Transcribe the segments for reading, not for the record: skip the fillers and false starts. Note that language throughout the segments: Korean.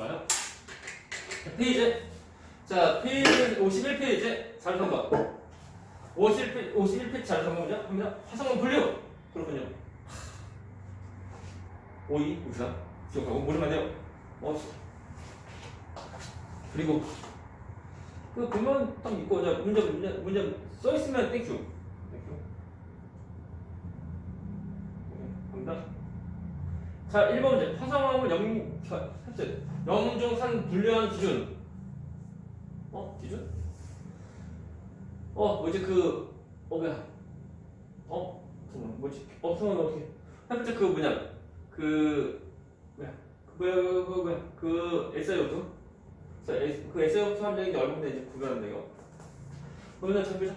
좋아요. 자, 페이지. 자, 페이지 51페이지. 자료 선거. 51페이지 자료 선거죠? 합니다. 화성원 분류. 그렇군요. 5위, 63. 기억하고, 모르면 안 돼요. 그리고, 그, 보면 딱 있고, 자, 문제 써있으면 땡큐. 땡큐. 갑니다. 자, 1번 문제. 화성화물 영중산 분류한 기준. 기준? 뭐지, 뭐야. 잠깐만, 뭐지? 잠깐만, 어떻게. 첫 번째, SIO2? 그 SIO2 함량이 얼마인데 이제 구별한대요. 그러면 잡히죠?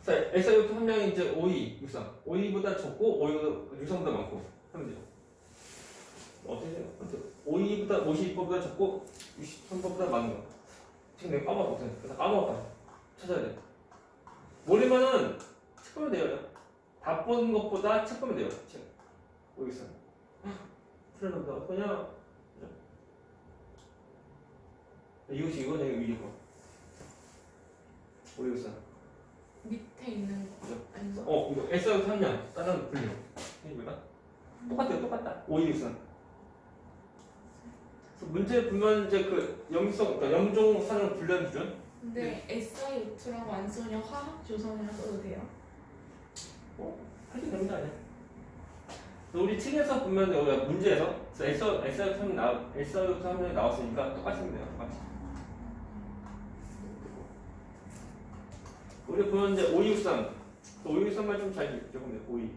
자, SIO2 함량이 이제 5위, 63. 5위보다 적고, 63보다 많고. 하면 돼요. 어떻게 해요? 5위보다, 52%보다 적고, 63%보다 많은 거. 지금 내가 까먹었거든. 그래서 까먹었다. 찾아야 돼. 모르면은, 책 보면 돼요. 다 보는 것보다 책 보면 돼요. 책. 모르겠어. 틀렸는데, 어떠냐? 이거 내가 위에 거. 모르겠어. 밑에 있는 거 아닌가? 이거 SIO2 함량. 다른 분류. 이게 뭐다? 똑같아요. 똑같다. 523. 문제 보면 이제 그러니까 영종산을 분류하는 기준. 근데 SIO2라고 안 써냐? 화학 조성이라 써도 돼요? 해도 되는 거 아니야? 우리 책에서 보면 문제에서 SIO2 함량이 나왔으니까 똑같이 하면 돼요. 똑같이. 우리 보면 이제 523. 523만 좀 잘 기억하면 돼요.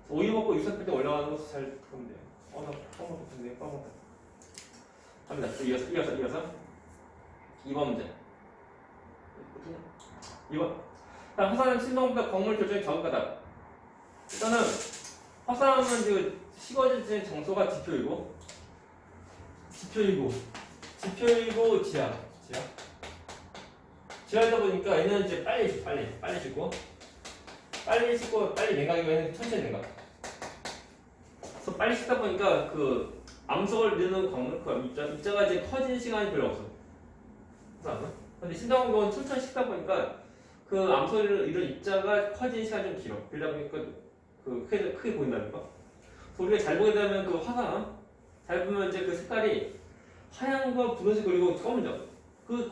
5위 먹고 63 때 올라가는 거 잘 보면 돼요. 나 까먹었는데 까먹었다. 갑니다. 이어서 2번 문제. 2번. 화산은 신성보다 광물 결정이 적은 거다. 일단은 화산은 그 식어질 장소가 지표이고 지하다 보니까 얘는 이제 빨리 씻고 빨리 냉각이고 얘는 천천히 냉각. 그래서 빨리 씻다 보니까 그 암석을 넣는 광물 입자가 이제 커지는 시간이 별로 없어. 근데 신성한 천천히 씻다 보니까 그 암석을 이런 입자가 커지는 시간이 좀 길어. 그러다 보니까 크게 보인다니까. 우리가 잘 보게 되면 그 화산 잘 보면 이제 그 색깔이 하얀과 붉은색 그리고 검은져. 그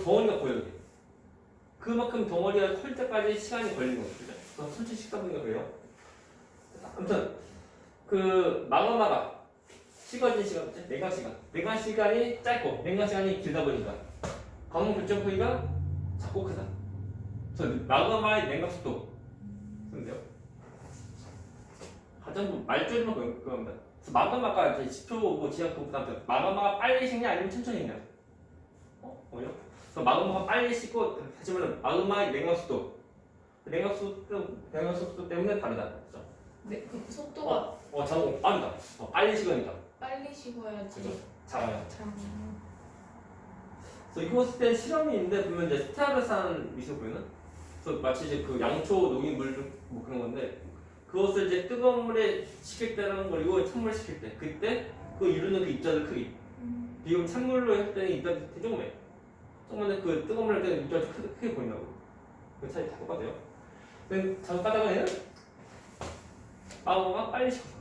덩어리가 보여. 그만큼 덩어리가 클 때까지 시간이 걸리는 거죠. 그래서 천천히 씻다 보니까 그래요. 아무튼 그 마그마가 식어진 시간, 냉각 시간이 짧고 냉각 시간이 길다 보니까 광물 결정 포기가 작고 크다. 그래서 마그마의 냉각 속도 쓰면 돼요. 가장 말줄이면 그겁니다. 그래서 마그마가 이제 지표 지하 그보다 마그마가 빨리 식냐 아니면 천천히 식냐. 뭐요? 그래서 마그마가 빨리 식고 하지만 마그마의 냉각 속도 때문에 다르다. 그렇죠? 네, 그 속도가 자동 빠르다. 빨리 식으니까. 빨리 식어야지. 그렇죠? 작아요. 장. 그래서 이거 쓸 때 실험이 있는데 보면 이제 스테아르산 미술 보이는? 그래서 마치 이제 그 양초 녹인 물 뭐 그런 건데 그것을 이제 뜨거운 물에 식힐 때랑 그리고 찬물에 식힐 때 그때 그 이루는 그 입자들 크기. 비금 찬물로 할 때는 입자들이 되게 조그매. 조그만데 그 뜨거운 물을 할 때는 입자들이 크게 보인다고. 그 차이 다 똑같아요. 근데 잘못 가다가 얘는 마그마가 빨리 식어서.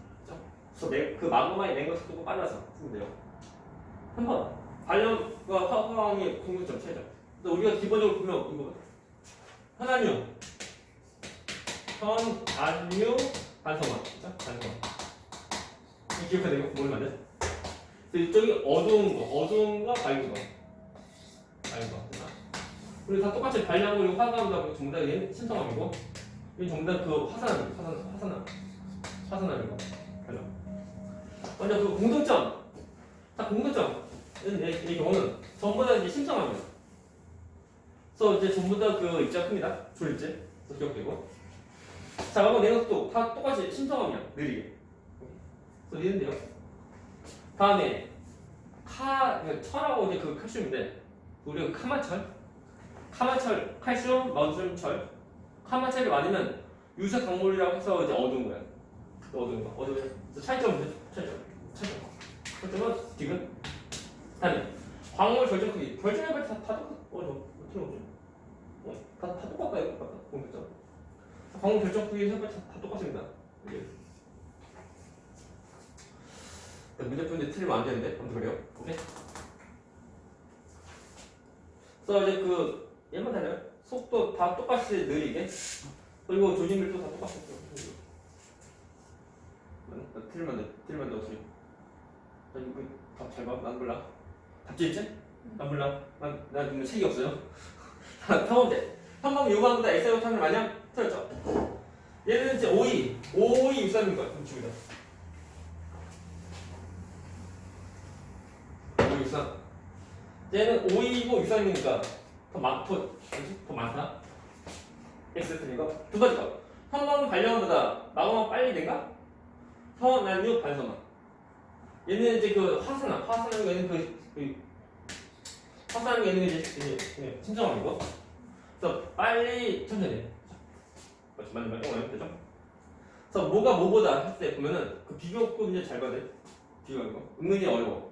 그래서 그 마그마의 냉각 속도가 빨라서 쓰면 돼요. 한번 발열과 화학의 공통점 차이죠. 우리가 기본적으로 보면 이거 현안유, 반성화, 그죠? 반성화. 이 기억해야 돼요. 모르면 안 돼. 이쪽이 어두운 거, 밝은 거. 우리 다 똑같이 발량고 그리고 화산암도 전부 다 얘는 신성암이고, 얘는 전부 다 그 화산암이고. 먼저 그 공통점. 다 공통점. 이 경우는 전부 다 이제 신성암이에요. 그래서 이제 전부 다 그 입자가 큽니다. 조일제. 그래서 기억되고. 자, 그러면 냉각도 다 똑같이 신성암이야. 느리게. 그래서 이랬는데요. 다음에 철하고 이제 그 칼슘인데 우리가 카마철, 칼슘, 마그네슘철. 카마철이 많으면 유색 강물이라고 해서 이제 어두운 거야. 어두운 거. 차이점. 초점은 지금. 다음에 광물 결정 크기. 결정해봐 다 똑같아. 어떻게 오죠? 다 똑같다 이거 똑같다. 보겠죠? 광물 결정 크기 해봐 다 똑같습니다. 이게. 문제 푸는데 틀리면 안 되는데 아무튼 그래요. 오케이. 그래서 이제 그 얘만 달려요. 속도 다 똑같이 느리게. 그리고 조짐밀도 다 똑같이. 틀리면 돼 어차피. 이거 답잘 봐. 난 몰라. 답지 있지? 난 몰라. 난 근데 책이 없어요. 자, 3번째. 3번 요구하는보다 X하고 3을 마냥 틀렸죠? 얘는 이제 5이 63인 거야. 그럼 줍니다. 5, 63. 얘는 5이고 63이니까 더 많다. X 틀린 거. 두 번째 거. 3번 발령보다 마감만 빨리 된가? 선한 6 반선만. 얘는 이제 그 화산하는 거는 화산하는 게 있는 게 이제 신청하는 거. 그래서 빨리 천천히. 맞네. 되죠? 그래서 뭐가 뭐보다 할 때 보면은 그 비교급 이제 잘 봐야 돼. 비교하는 거. 은근히 어려워.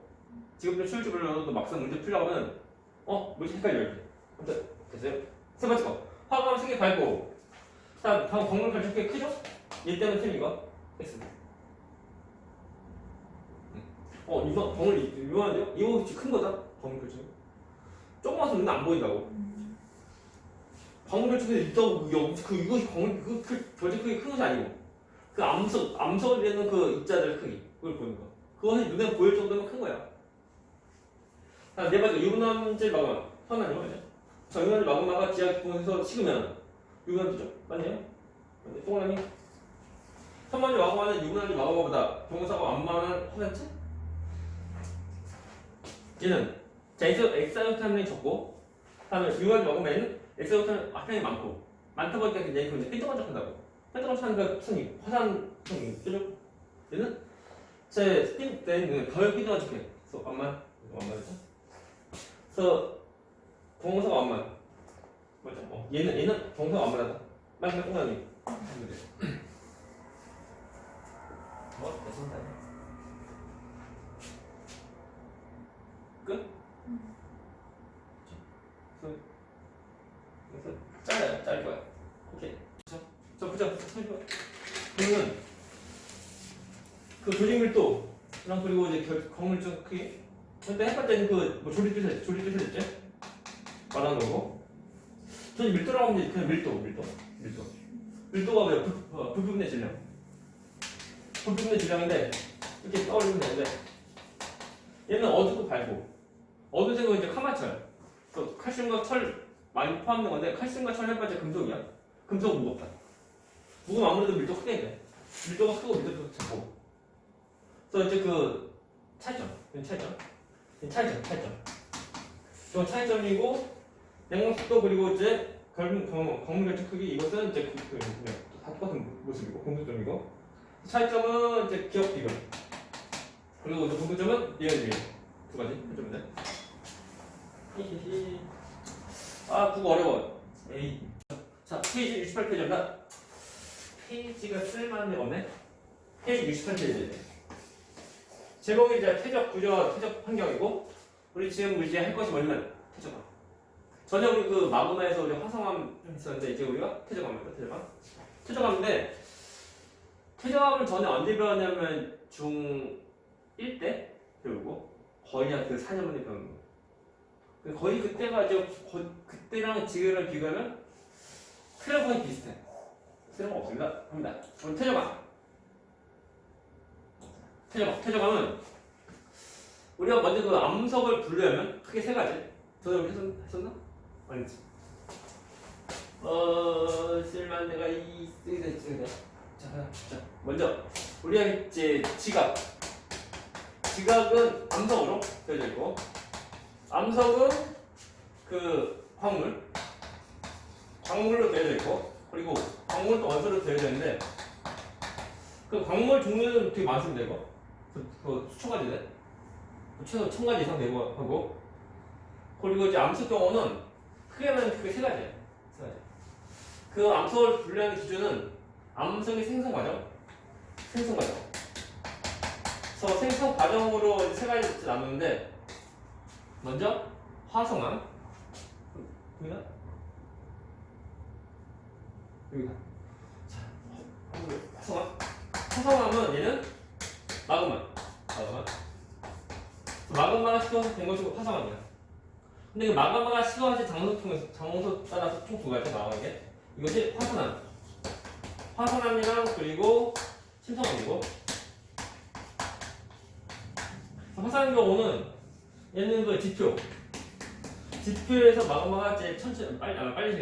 지금 좀 쉬울지 몰라도 막상 문제 풀려고 하면 뭐지 헷갈려 이렇게. 됐어요? 세 번째 거. 화감 세개 밟고. 다음 광물 결정기 크죠? 얘 때문에 틀린 거. X. 이거 덩을 유명한데요? 이거 진짜 큰 거다. 덩을 결정. 조그마서 눈에 안 보인다고. 광물 결정에 있다고 이거 광물 결정 크기 큰 것이 아니고 그 암석을 내는 그 입자들 크기 그걸 보는 거. 그거는 눈에 보일 정도면 큰 거야. 네 번째 유분함질 마그마. 선한 이거죠. 자, 유분함질 마그마가 지하 기pon에서 식으면 유분함지죠. 맞네요. 동그라미. 선반질 마그마는 유분함질 마그마보다 동사가 완만한 화산체? 얘는 자 엑사이트함이 적고 다음에 유분함질 마그마에는 엑사이트함이 합량이 많다 보니까 굉장히 이제 삐뚤어적한다고. 삐뚤어적한 성이 화산성이 그죠? 얘는 제 스팀 때는 덜 삐뚤어적해. 그래서 완만하죠. 그래서 동사가 완만. 맞죠? 얘는 동사가 완만하다. 마지막 동사님. 됐습니다. 끝? 그래서 짧을 거야. 오케이. 자, 보자. 그러면 그 조직밀도랑 그리고 이제 광물적 크기. 근데 헷갈릴 때는 그 조립뜻이었지? 말하는 거고. 저는 밀도라고 하면 그냥 밀도. 밀도가 뭐야? 부품의 질량. 부품의 질량인데 이렇게 떠올리면 되는데 얘는 어둡고 밝고 어두운 건 이제 카마철. 그 칼슘과 철 많이 포함된 건데 칼슘과 철 해봤자 금속이야. 금속은 무겁다. 무거우면 아무래도 밀도 크게 돼. 밀도가 크고 밀도가 작고. 그래서 이제 그 차이점. 이건 차이점이고 냉각속도 그리고 이제 광물 결정 크기 이것은 이제 다 똑같은 모습이고 공통점이고 차이점은 이제 기억 비교 그리고 이제 공통점은 얘 두 가지 해주면 돼. 히히히. 국어 어려워. 에이. 자, 페이지 68페이지입니다. 페이지가 쓸만한 거네. 페이지 68페이지. 제목이 이제 퇴적 구조, 퇴적 환경이고, 우리 지금 이제 할 것이 뭐냐면 퇴적함. 전에 우리 그 마그마에서 우리 화성함 했었는데 이제 우리가 퇴적함입니다. 퇴적함인데 퇴적함을 전에 언제 배웠냐면 중1 때 배우고 거의 한 그 4년 만에 배우는 거. 거의 그때가 이제 그때랑 지금이랑 비교하면 틀은 거의 비슷해. 틀은 거 없습니다. 합니다. 그럼 퇴적함은 우리가 먼저 그 암석을 분류하면 크게 세 가지. 전에 우리 했었나? 아니지. 쓸만 내가 자, 먼저 우리가 이제 지각은 암석으로 되어져 있고, 암석은 그 광물로 되어져 있고, 그리고 광물도 원소로 되어져 있는데, 그 광물 종류는 되게 많습니다, 이거. 그 수천 가지네. 최소 1000가지 이상 되고 하고, 그리고 이제 암석 경우는 크게는 그게 세 가지예요. 그 암석을 분류하는 기준은 암석의 생성 과정. 그래서 생성 과정으로 세 가지 나누는데 먼저 화성암 여기다 여기다 자 화성암은 얘는 마그마가 식어서 된 것이 화성암이야. 근데 이 마그마가 식어서 장소 따라서 총 두 가지가 나오는 게 이것이 화산암이랑 그리고 심성암이고 화산암 경우는 얘는 그 지표에서 마그마가 이제 천천히 빨리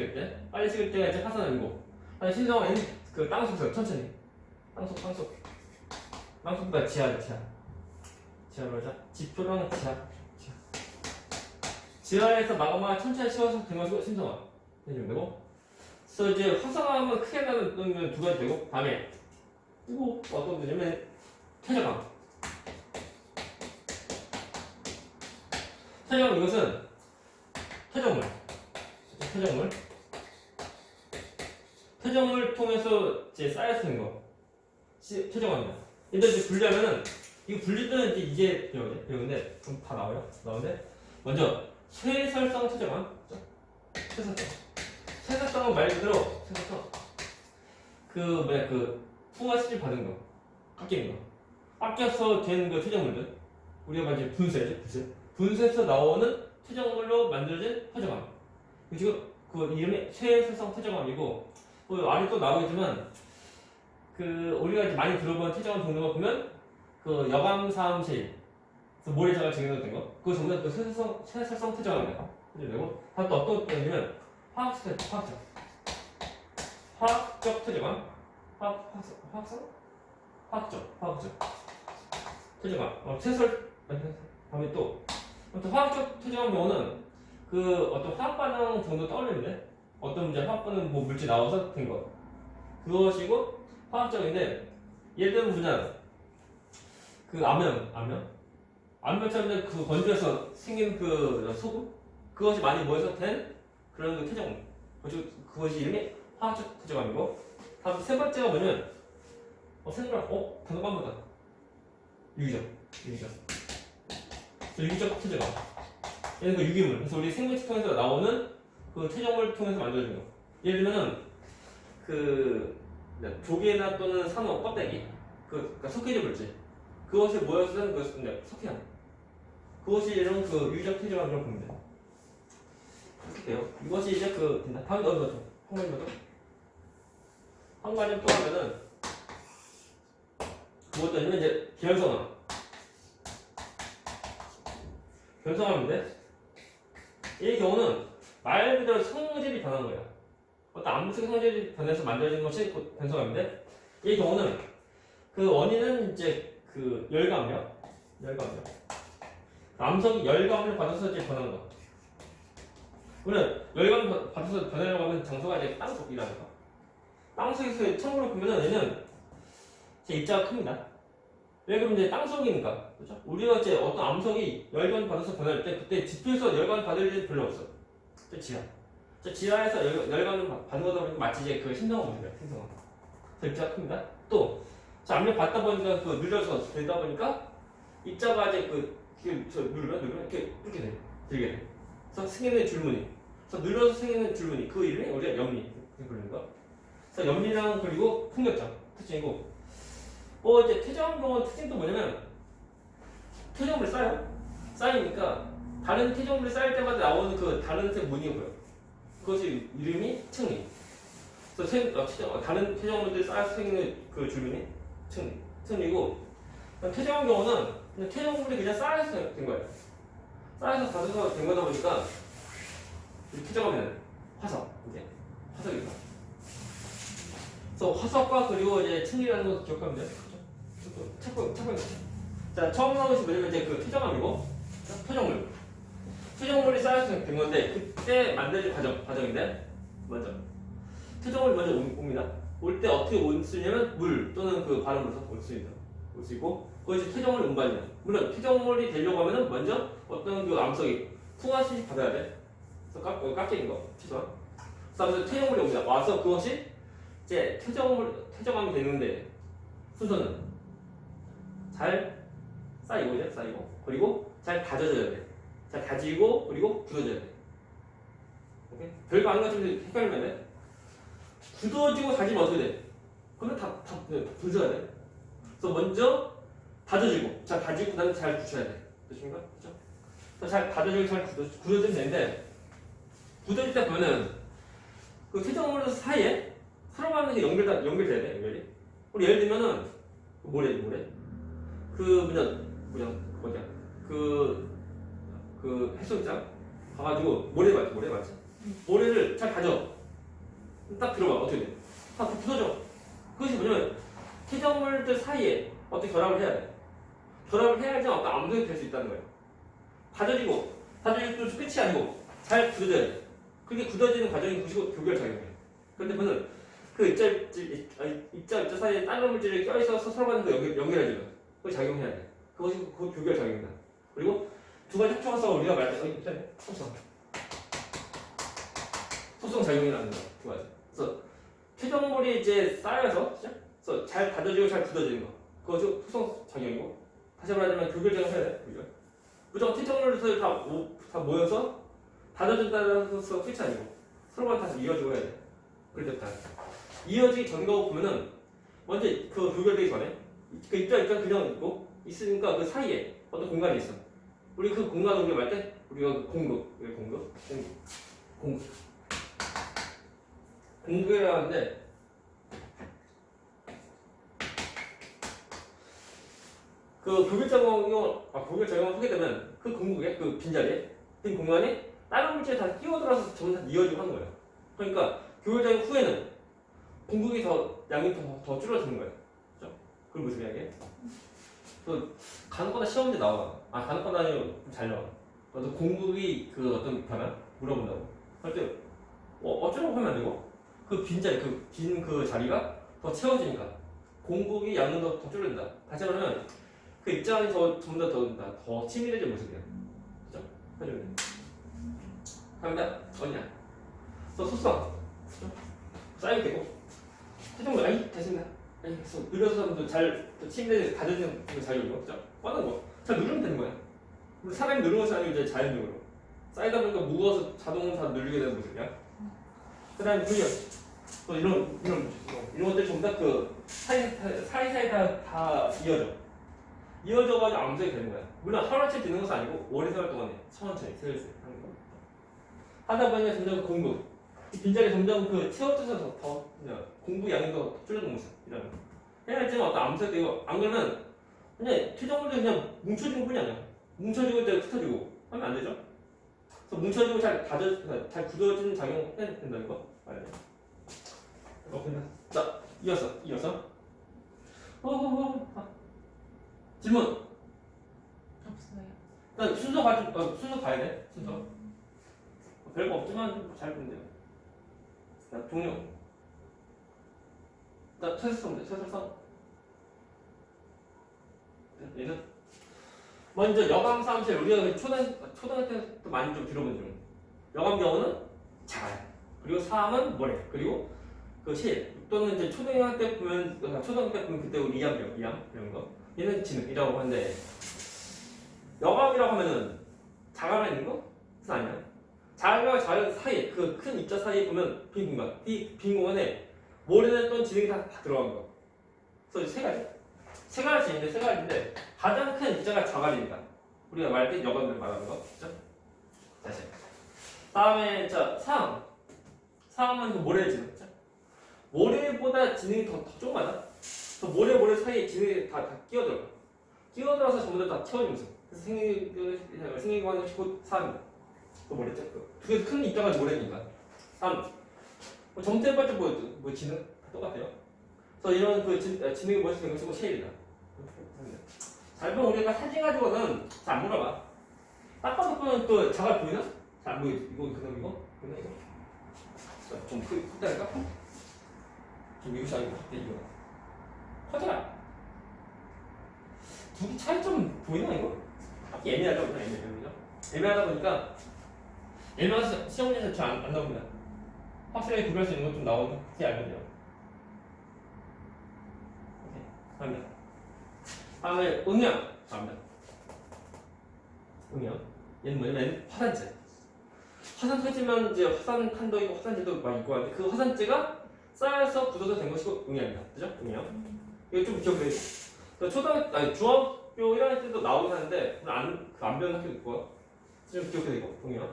식을 때가 이제 화산암이고 심성암은 그 땅속에서 천천히 땅속보다 지하로 하자. 지표랑 지하에서 마그마가 천천히 식어서 된 것이고 심성암 해주면 되고. 그래서 이제 화성암은 크게 나누면 두 가지 되고 다음에 이거 어떤 거냐면 퇴적암 이것은 퇴적물 통해서 이제 쌓여서 된 거 퇴적암이야. 근데 이제 분리하면은 이거 분리 때는 이제 배우는데 그럼 다 나오는데 먼저 쇠설성 퇴적암 쇠설성은 말 그대로 그 풍화 시질 받은 거 깎여서 된 그 퇴적물들 우리가 이제 분쇄에서 나오는 퇴적물로 만들어진 퇴적암. 지금 그 이름이 쇠설성 퇴적암이고 그 아래 또 나오겠지만 그 우리가 이제 많이 들어본 퇴적암 종류가 보면 그 여감사암실 모래자가 증여된 거 그거 전부 다그 쇠설성 퇴적암이야. 그리고 다음 또 어떤 거냐면 화학적 퇴적암 화학적 퇴적암 다음에 또 화학적 퇴적암 경우는 그 어떤 화학 반응 정도 떠올리는데 어떤 문제 화학 반응 뭐 물질 나와서 된 거 그것이고 화학적인데 예를 들면 뭐냐 그 암면처럼 그 건조해서 생긴 그 소금 그것이 많이 모여서 된 그런 그 퇴적물 그것이 이름이 화학적 퇴적암이고 다음 세 번째가 뭐냐면 단어가 뭐다 유기적 퇴적암 얘는 그 유기물 그래서 우리 생물체 통해서 나오는 그 퇴적물을 통해서 만들어진 거 예를 들면은 그 조개나 또는 산호 껍데기 그러니까 석회질 물질 그것이 모여서 된 것은 석회암 그것이 이런 그 유기적 퇴적암이라고 보면 돼요. 이렇게 돼요. 이것이 이제 된다. 다음 한 가지 또 하면은 그것도 아니면 이제 변성암인데 이 경우는 말 그대로 성질이 변한 거야. 어떤 암흑색 성질이 변해서 만들어진 것이 변성암인데 이 경우는 그 원인은 이제 그 열감이요. 암석이 열감을 받아서 이제 변한 거. 그러면 열감 받아서 변하려고 하면 장소가 이제 땅속이라니까. 땅속에서 참고로 보면은 얘는 제 입자가 큽니다. 왜 그러면 이제 땅속이니까, 그렇죠? 우리가 이제 어떤 암석이 열감 받아서 변할 때 그때 지표에서 열감 받을 일이 별로 없어. 지하에서 열감을 받는 거다 보니까 마치 이제 그 신성한 문제야, 신성한. 입자가 큽니다. 또 압력 받다 보니까 그 눌려서 되다 보니까 입자가 이제 누르면 이렇게 돼, 들게 돼. 그래서 생기는 줄무늬. 그래서 눌러서 생기는 줄무늬. 그 이름이 우리가 염리 이렇게 부르는 거. 그래서 염리랑 그리고 풍력장 특징이고. 이제 퇴적암 경우는 특징도 뭐냐면 퇴적물이 쌓이니까 다른 퇴적물이 쌓일 때마다 나오는 그 다른 색 무늬가 보여. 그것이 이름이 층리. 그래서 다른 퇴적물들이 쌓여서 생기는 그 줄무늬 층리고. 퇴적암 경우는 그냥 퇴적물이 그냥 쌓여서 된 거예요. 쌓여서 가져서 된 거다 보니까 퇴적암에는 화석이다. 그래서 화석과 그리고 이제 층리라는 것을 기억하면 돼요. 그렇죠? 찾고 자, 처음 나온 것이 뭐냐면 이제 그 퇴적암이고 퇴적물이 쌓여서 된 건데 그때 만들어진 과정인데 먼저 퇴적물이 먼저 옵니다. 올 때 어떻게 올 수 있냐면 물 또는 그 바람으로 올 수 있고 그것이 퇴적물 운반이야. 물론 퇴적물이 되려고 하면은 먼저 어떤 그 암석이 풍화시 받아야 돼. 그래서 깎이는 거 최소한. 그래서 퇴적물이 옵니다. 와서 그것이 이제 퇴적암이 되는데 순서는 잘 쌓이고 이제 쌓이고 그리고 잘 다져져야 돼. 잘 다지고 그리고 굳어져야 돼. 오케이? 별거 아닌 것좀 헷갈리면 돼. 굳어지고 다지면 어떻게 돼? 그러면 다 부숴야 돼. 그래서 먼저 다져지고 잘 다지고 그다음에 잘 굳혀야 돼. 되십니까? 그렇죠? 그래서 잘 다져지고 잘 굳어지면 되는데 굳어질 때 보면은 그 퇴적물 사이에 서로 가는 게 연결돼야 돼. 연결이. 우리 예를 들면은 모래 그 뭐냐 그 해수욕장 가가지고 모래 맞지? 모래를 잘 다져. 딱 들어봐. 어떻게 돼? 다 부서져. 그것이 뭐냐면 퇴적물들 사이에 어떻게 결합을 해야 돼. 결합을 해야지 어떤 암석이 될 수 있다는 거예요. 다져지고 또 끝이 아니고 잘 굳어져야 돼. 그게 굳어지는 과정이 교결 작용이에요. 그런데 그거는 그 입자 사이에 다른 물질이 껴있어서 서로 간에 연결해주는 그거 작용해야 돼. 그것이 그 교결 작용이다. 그리고 두 가지 합쳐서 우리가 말할 때 속성 작용이라는 거 두 가지. 그래서 퇴적물이 이제 쌓여서 그래서 잘 다져지고 잘 굳어지는 거 그것이 속성 작용이고 다시 말하자면 교결 작용 해야 돼. 교결. 무조건 퇴적물들 다 모여서 다져진다는 것은 끝이 아니고 서로 간 다 이어지고 해야 돼. 그럴 때부터 이어지기 전거 보면은 먼저 그 교결되기 전에 그 입자 그냥 있으니까 그 사이에 어떤 공간이 있어. 우리 그 공간을 우리가 말 때 우리가 공급이라고 하는데 그 교결 작용을 하게 되면 그 공급에 그 빈자리에 빈 공간에 다른 물질이 다 끼어들어서 전부 다 이어지고 하는 거예요. 그러니까 교결 작용 후에는 공급이 양이 더 줄어드는 거예요. 그렇죠? 그걸 무슨 이야기예요? 그 간혹가다 시험 문제 나와. 간혹가다 아니고 잘 나와. 그래서 공급이 그 어떤 변화 물어본다고. 할 때 어쩌라고 하면 안 되고 그 빈자리 빈 자리가 더 채워지니까 공급이 양은 더 줄어든다. 다시 말하면 그 입장이 전부 더 치밀해진 모습이에요. 그렇죠? 해주면 돼. 갑니다. 어디냐? 속성. 쌓이게 되고 최종적으로 됐습니다. 그래서 늘려서 사람도 잘 침대에 가져지는 거 잘 누르고 그죠? 뻗는 거. 잘 누르면 되는 거야. 우리 사람이 누르는 것이 아니고 이제 자연적으로. 쌓이다 보니까 무거워서 자동으로 다 누르게 되는 모습이야. 그 다음에 분열. 또 이런 것들 전부 다 그 사이사이 다 이어져가지고 암석이 되는 거야. 물론 하루아침에 되는 것은 아니고 오래 세월 동안에 천천히 슬슬 하는 거. 하다 보니까 점점 공급. 빈자리 점점 채워져서 더 공부 양이 더 줄어드는 모습이라는 거. 해야지 어떤 암석이 되고 안 그러면 그냥 퇴적물도 그냥 뭉쳐지는 뿐이 아니야. 뭉쳐지고 이제 흩어지고 하면 안 되죠. 그래서 뭉쳐지고 잘 굳어지는 작용 해야 된다는 거. 알죠? 자, 이어서. 질문. 없어요. 일단 순서 봐야 돼. 순서. 별거 없지만 잘 보면 돼요. 자, 종료. 자, 최설성. 얘는 먼저 여감 사무실 우리가 초등학교 때도 많이 좀 들어본 중. 여감 경우는 작아요. 그리고 사암은 모래. 그리고 그 실 또는 이제 초등학교 때 보면 그때 우리 이암 이런 거. 얘는 진흙이라고 하는데 여감이라고 하면은 자갈만 있는 거? 그건 아니야. 자갈과 자갈 사이에 그 큰 입자 사이에 보면 빈 공간. 이 빈 공간에 모래는 또는 진흙이 다 들어간 거. 그래서 세 가지인데 가장 큰 입자가 자갈입니다. 우리가 말할 때 여감을 말하는 거. 그렇죠? 다시. 다음에 사암은 그 모래의 진흙. 그렇죠? 모래보다 진흙이 더 조그마다. 모래 사이에 진흙이 다 끼어들어서 전부 다 채워진 모습. 그래서 생긴 거는 곧 사암입니다. 또 모래죠. 두 개 큰 입자가 모래니까. 사암. 점토해봤자 진흙 똑같아요. 그래서 이런 진흙이 멋있는 걸 쓰고 쉐일이다. 잘 보면 우리가 사진 가지고는 잘 안 물어봐. 딱 봐도 보면 또 자갈 보이나? 잘 안 보이지. 이거. 좀 크다니까? 좀 이것이 아니고 이거. 커져라. 두 개 차이 좀 보이나 이거? 애매하다 보니까 애매하다 보니까 애매해서 시험 문제에서 잘 안 나옵니다. 확실하게 구별할 수 있는 것 좀 나오는지 알면 돼요. 오케이. 다음에 응량. 다음에 보면 얘는 뭐냐면 화산재. 화산 터지면 이제 화산 탄도 있고 화산재도 막 있고 하는데 그 화산재가 쌓여서 굳어서 된 것이고 응양이다. 그죠? 응양. 이거 좀 기억해. 중학교 1학년 때도 나오긴 하는데 안 배우는 학교도 있고 좀 기억해 되고 응양.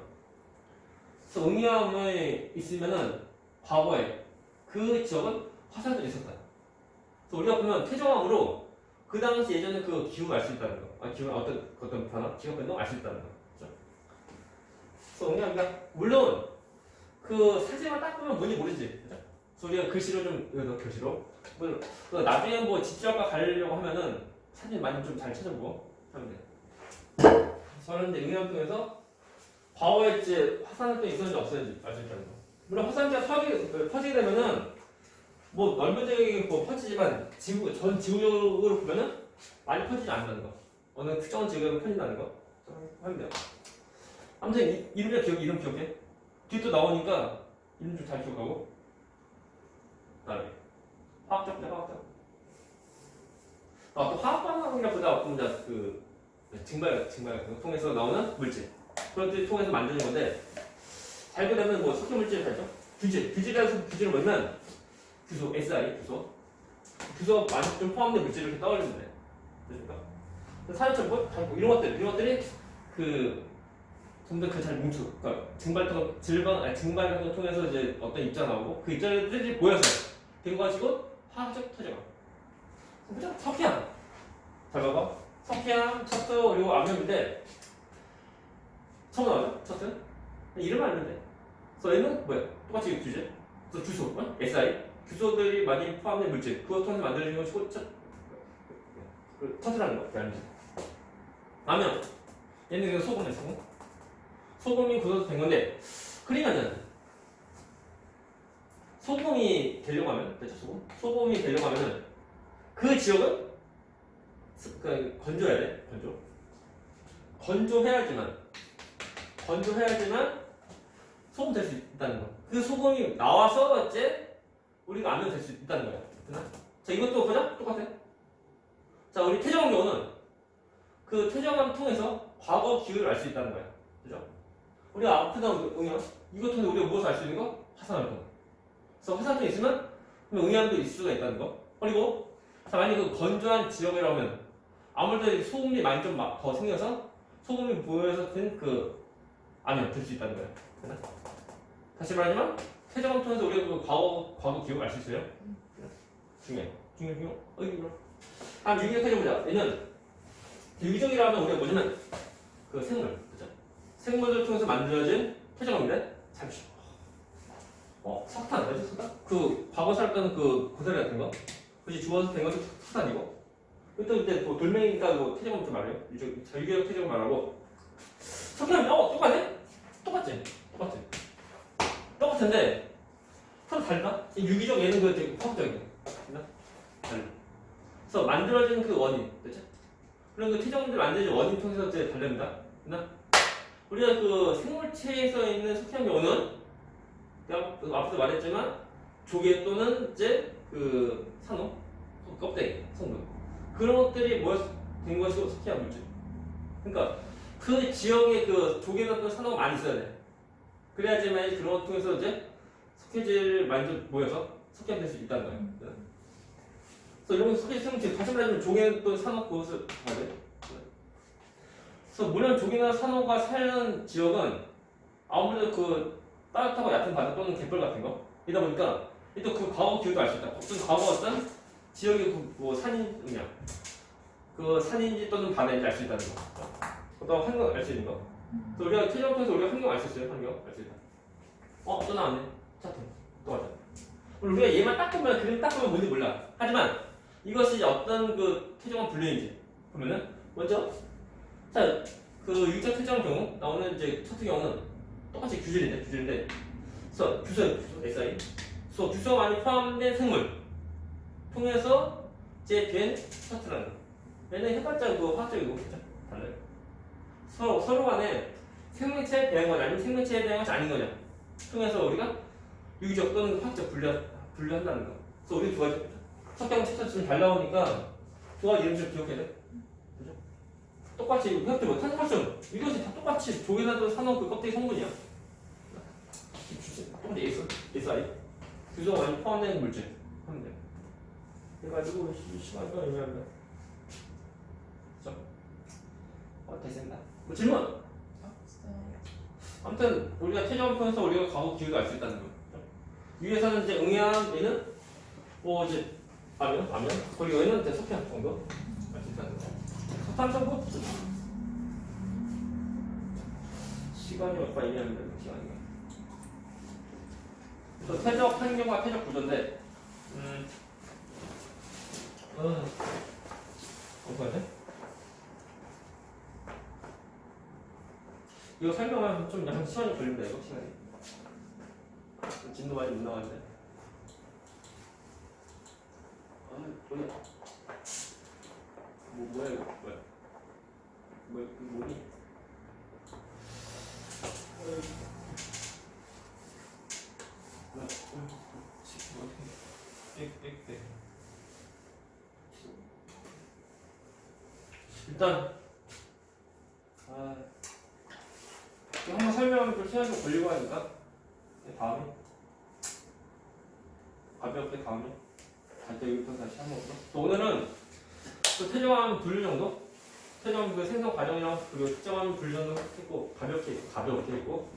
그래서 응양이 있으면은 과거에 그 지역은 화산도 있었다. 그래서 우리가 보면 퇴정암으로 그 당시 예전에 그 기후를 알 수 있다는 거. 기후 어떤 변화, 기후 변동 알 수 있다는 거. 그렇죠? 그래서 응양이가 물론 그 사진만 딱 보면 뭔지 모르지. 그렇죠? 그래서 우리가 글씨로 좀 여기서 글씨로 물론 나중에 뭐 집주학과 가려고 하면은 사진 많이 좀 잘 찾아보고 하면 돼. 저는 이제 응양 통해서 과거에 이제 화산활동이 있었는지 없었는지 알 수 있다는 거. 물론 화산재가 퍼지게 되면은 뭐 넓은 지역에 뭐 퍼지지만 전 지구적으로 보면은 많이 퍼지지 않는다는 거. 어느 특정한 지역에 퍼진다는 거. 하면 돼요. 아무튼 이름 기억해. 뒤에 또 나오니까 이름 좀 잘 기억하고. 다음에 화학적. 또 화학방학이라보다 그 증발 같은 거 통해서 나오는 물질. 그런 것들이 통해서 만드는 건데 잘 보면 뭐 석유 물질 살죠. 규질이라서 규질을 보면 규소, SI, 규소 많이 좀 포함된 물질을 이렇게 떠올리면 돼. 그러니까 사회철분, 이런 것들이 좀 더 잘 뭉쳐. 그러니까 증발 같은 거 통해서 이제 어떤 입자 나오고 그 입자들이 모여서 된 거 가지고 화학적 토제가. 그죠? 석회암. 잘 봐봐. 석회암, 척수 그리고 암염인데 처음 나오죠? 척수. 이름만 알면 돼. 그래서 얘는 뭐야? 똑같이 규제. 그래서 규소, SI. 규소들이 많이 포함된 물질. 그거 통해서 만들어진 것이고 척수라는 거. 암염. 얘는 그냥 소금이야, 소금. 소금이 굳어서 된 건데 그러면은 소금이 되려고 하면 됐죠? 소금이 되려고 하면은 그 지역은 건조해야 돼. 건조해야지만 소금 될 수 있다는 거. 그 소금이 나와서 이제 우리가 암염 될 수 있다는 거야. 자, 이것도 보자. 똑같아. 자, 우리 퇴정암 경우는 그 퇴정암 통해서 과거 기후를 알 수 있다는 거야. 그죠? 우리가 아프다 응양 이것 통해 우리가 무엇을 알 수 있는 거? 화산활동. 그래서 화산활동이 있으면 응양도 있을 수가 있다는 거. 그리고 자, 만약에 그 건조한 지역이라면 아무래도 소금이 많이 좀 더 생겨서 소금이 모여서 된 그 암염 될 수 있다는 거야. 되나? 다시 말하지만 퇴정암 통해서 우리가 그 과거 기억을 알 수 있어요. 중요해. 이거. 다음 유기적 퇴정 보자. 얘는 유기적이라면 우리가 뭐냐면 그 생물, 그죠? 생물을 통해서 만들어진 퇴정암인데 잠시. 석탄, 뭐지 석탄? 그 과거 살았던 그 고사리 같은 거, 그지 주워서 된 것도 석탄이고. 또 이제 뭐 돌멩이니까 뭐 퇴정암 좀 말해요. 유기적 퇴정을 말하고. 석탄, 똑같네? 똑같은데 서로 달라? 유기적 얘는 그 되게 화학적이야. 달라. 그래서 만들어진 그 원인, 그렇죠? 그런 그 퇴정물들 만들어진 원인 통해서 이제 다릅니다. 우리가 그 생물체에서 있는 석탄 경우는 내가 앞서도 말했지만 조개 또는 이제 그 산호, 껍데기, 성분 그런 것들이 된 것이고 석탄 물질. 그러니까 그 지역에 그 조개나 또는 산호가 많이 있어야 돼. 그래야지만 그런 것 통해서 이제 석회질 많이 좀 모여서 석탄 될 수 있다는 거예요. 그래서 이런 석회질 생물체 다시 말하면 조개 또는 산호 그것을 봐야 돼. 그래서 물론 조개나 산호가 사는 지역은 아무래도 그 따뜻하고 얕은 바다 또는 갯벌 같은 거 이다 보니까 또 그 과거 기후도 알 수 있다. 과거 어떤 지역의 뭐 산이냐 그 산인지 또는 바다인지 알 수 있다는 거. 어떤 환경 알 수 있는 거. 그래서 우리가 퇴정을 통해서 우리가 환경 알 수 있어요. 환경 알 수 있다. 또 나왔네. 차트. 또 가자. 우리가 얘만 딱 보면 그림 딱 보면 뭔지 몰라. 하지만 이것이 어떤 그 퇴정한 분류인지 보면은 먼저 자, 그 유기적 퇴정의 경우 나오는 이제 첫 경우는 똑같이 규질인데 그래서 규소 SI 규소가 많이 포함된 생물 통해서 이제 된 차트라는 거. 얘는 해봤자 그 화학적이고 달라요. 서로 간에 생명체에 대한 거냐 아니면 생명체에 대한 것이 아닌 거냐 통해서 우리가 유기적 또는 화학적 분류한다는 거. 그래서 우리 두 가지 석경 차트 좀 잘 나오니까 두 가지 이름 좀 기억해야 돼. 그죠? 똑같이 회학들 뭐 탄산칼슘 이것이 다 똑같이 조개나도 산업 그 껍데기 성분이야. 똑같이 SI 규정 완전 포함된 물질 하면 돼. 그래가지고 시간이 또 애매합니다. 그죠? 됐습니다. 뭐 질문. 없어요. 아무튼 우리가 최저원 표현에서 우리가 과거 기억을 알 수 있다는 거예요. 위에서는 이제 응양 얘는 뭐 이제 아면 그리고 얘는 이제 석현 정도 알 수 있다는 거. 석탄 정도 시간이 얼마 애매합니다. 시간이. 그래서 퇴적 환경과 퇴적 구조인데 어떡하지? 이거 설명하면 좀 약간 시간이 걸린다 이거 시간이. 진도 많이 못 나왔는데. 뭐야? 뭐야 이거 뭐니? 일단 이거 한번 설명하면 좀 시간이 좀 걸리고 하니까 다음에 가볍게 다음에 갈 때부터 다시 한번 볼까? 오늘은 그 퇴적암 분류 정도? 퇴적암 그 생성 과정이랑 그리고 특정암 분류 정도 했고 가볍게 했고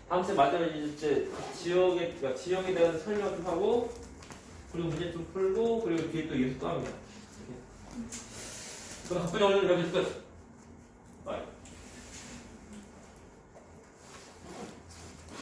다음 주에 마지막에 이제 지역에 대한 설명 좀 하고 그리고 문제 좀 풀고 그리고 뒤에 또 예습도 합니다. 그럼 학교 오늘 이렇게 끝.